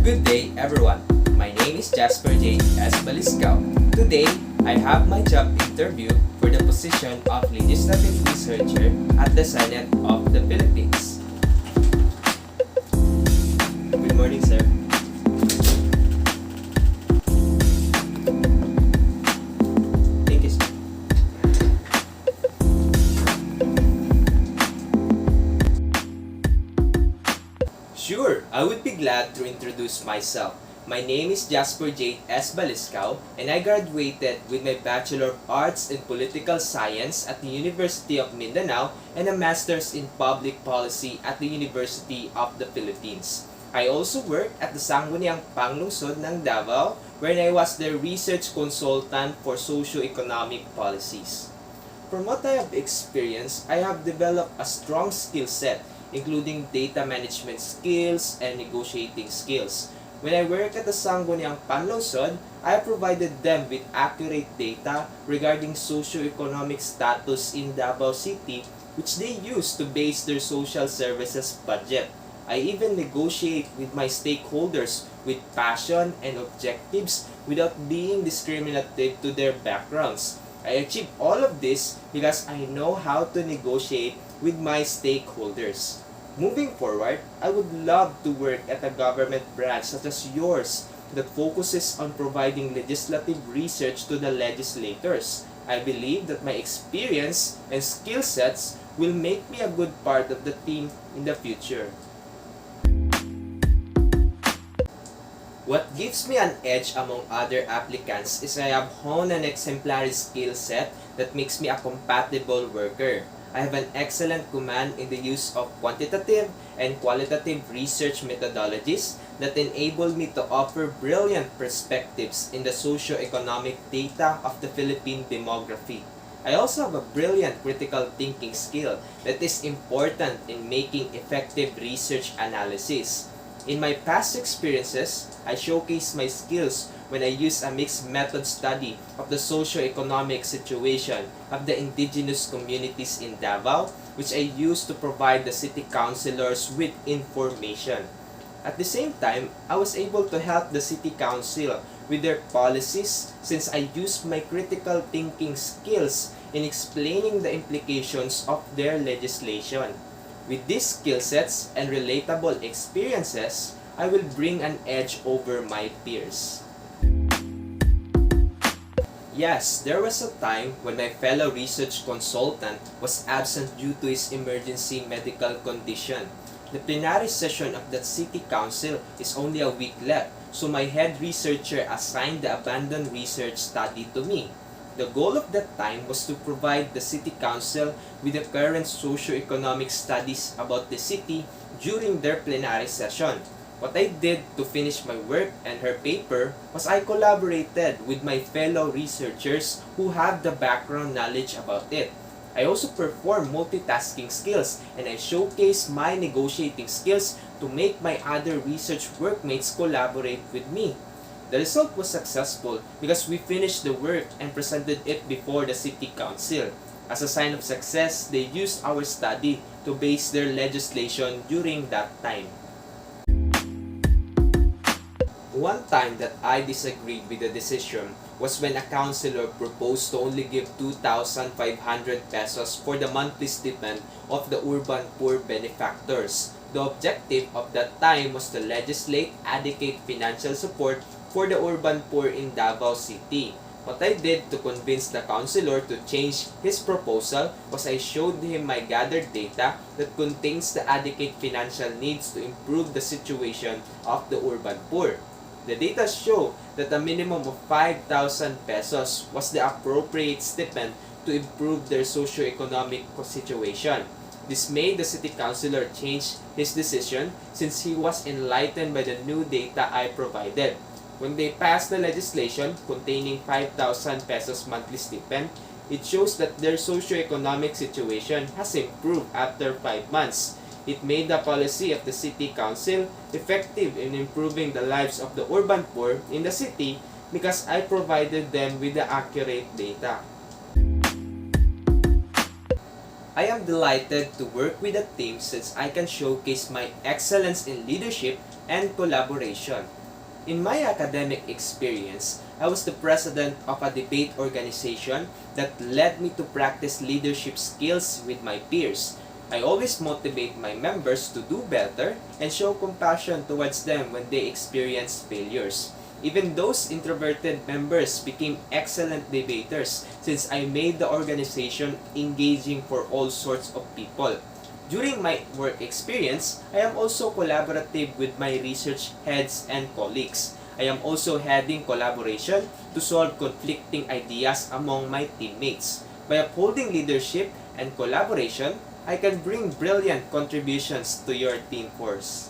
Good day, everyone. My name is Jasper J. S. Baliscao. Today, I have my job interview for the position of Legislative Researcher at the Senate of the Philippines. Good morning, sir. Thank you, sir. Sure, I would be glad to introduce myself. My name is Jasper J. S. Baliscao, and I graduated with my Bachelor of Arts in Political Science at the University of Mindanao and a Master's in Public Policy at the University of the Philippines. I also worked at the Sangguniang Panglungsod ng Davao, where I was the research consultant for socio-economic policies. From what I have experienced, I have developed a strong skill set, including data management skills and negotiating skills. When I worked at the Sangguniang Panlungsod, I provided them with accurate data regarding socio-economic status in Davao City, which they use to base their social services budget. I even negotiate with my stakeholders with passion and objectives without being discriminative to their backgrounds. I achieve all of this because I know how to negotiate with my stakeholders. Moving forward, I would love to work at a government branch such as yours that focuses on providing legislative research to the legislators. I believe that my experience and skill sets will make me a good part of the team in the future. What gives me an edge among other applicants is I have honed an exemplary skill set that makes me a compatible worker. I have an excellent command in the use of quantitative and qualitative research methodologies that enable me to offer brilliant perspectives in the socio-economic data of the Philippine demography. I also have a brilliant critical thinking skill that is important in making effective research analysis. In my past experiences, I showcase my skills when I use a mixed method study of the socio-economic situation of the indigenous communities in Davao, which I use to provide the city councilors with information. At the same time, I was able to help the city council with their policies since I used my critical thinking skills in explaining the implications of their legislation. With these skill sets and relatable experiences, I will bring an edge over my peers. Yes, there was a time when my fellow research consultant was absent due to his emergency medical condition. The plenary session of the city council is only a week left, so my head researcher assigned the abandoned research study to me. The goal of that time was to provide the city council with the current socio-economic studies about the city during their plenary session. What I did to finish my work and her paper was I collaborated with my fellow researchers who have the background knowledge about it. I also perform multitasking skills and I showcase my negotiating skills to make my other research workmates collaborate with me. The result was successful because we finished the work and presented it before the city council. As a sign of success, they used our study to base their legislation during that time. One time that I disagreed with the decision was when a councilor proposed to only give 2,500 pesos for the monthly stipend of the urban poor benefactors. The objective of that time was to legislate adequate financial support for the urban poor in Davao City. What I did to convince the councilor to change his proposal was I showed him my gathered data that contains the adequate financial needs to improve the situation of the urban poor. The data show that a minimum of 5,000 pesos was the appropriate stipend to improve their socio-economic situation. This made the city councilor change his decision since he was enlightened by the new data I provided. When they passed the legislation containing 5,000 pesos monthly stipend, it shows that their socio-economic situation has improved after 5 months. It made the policy of the city council effective in improving the lives of the urban poor in the city because I provided them with the accurate data. I am delighted to work with a team since I can showcase my excellence in leadership and collaboration. In my academic experience, I was the president of a debate organization that led me to practice leadership skills with my peers. I always motivate my members to do better and show compassion towards them when they experience failures. Even those introverted members became excellent debaters since I made the organization engaging for all sorts of people. During my work experience, I am also collaborative with my research heads and colleagues. I am also heading collaboration to solve conflicting ideas among my teammates. By upholding leadership and collaboration, I can bring brilliant contributions to your team force.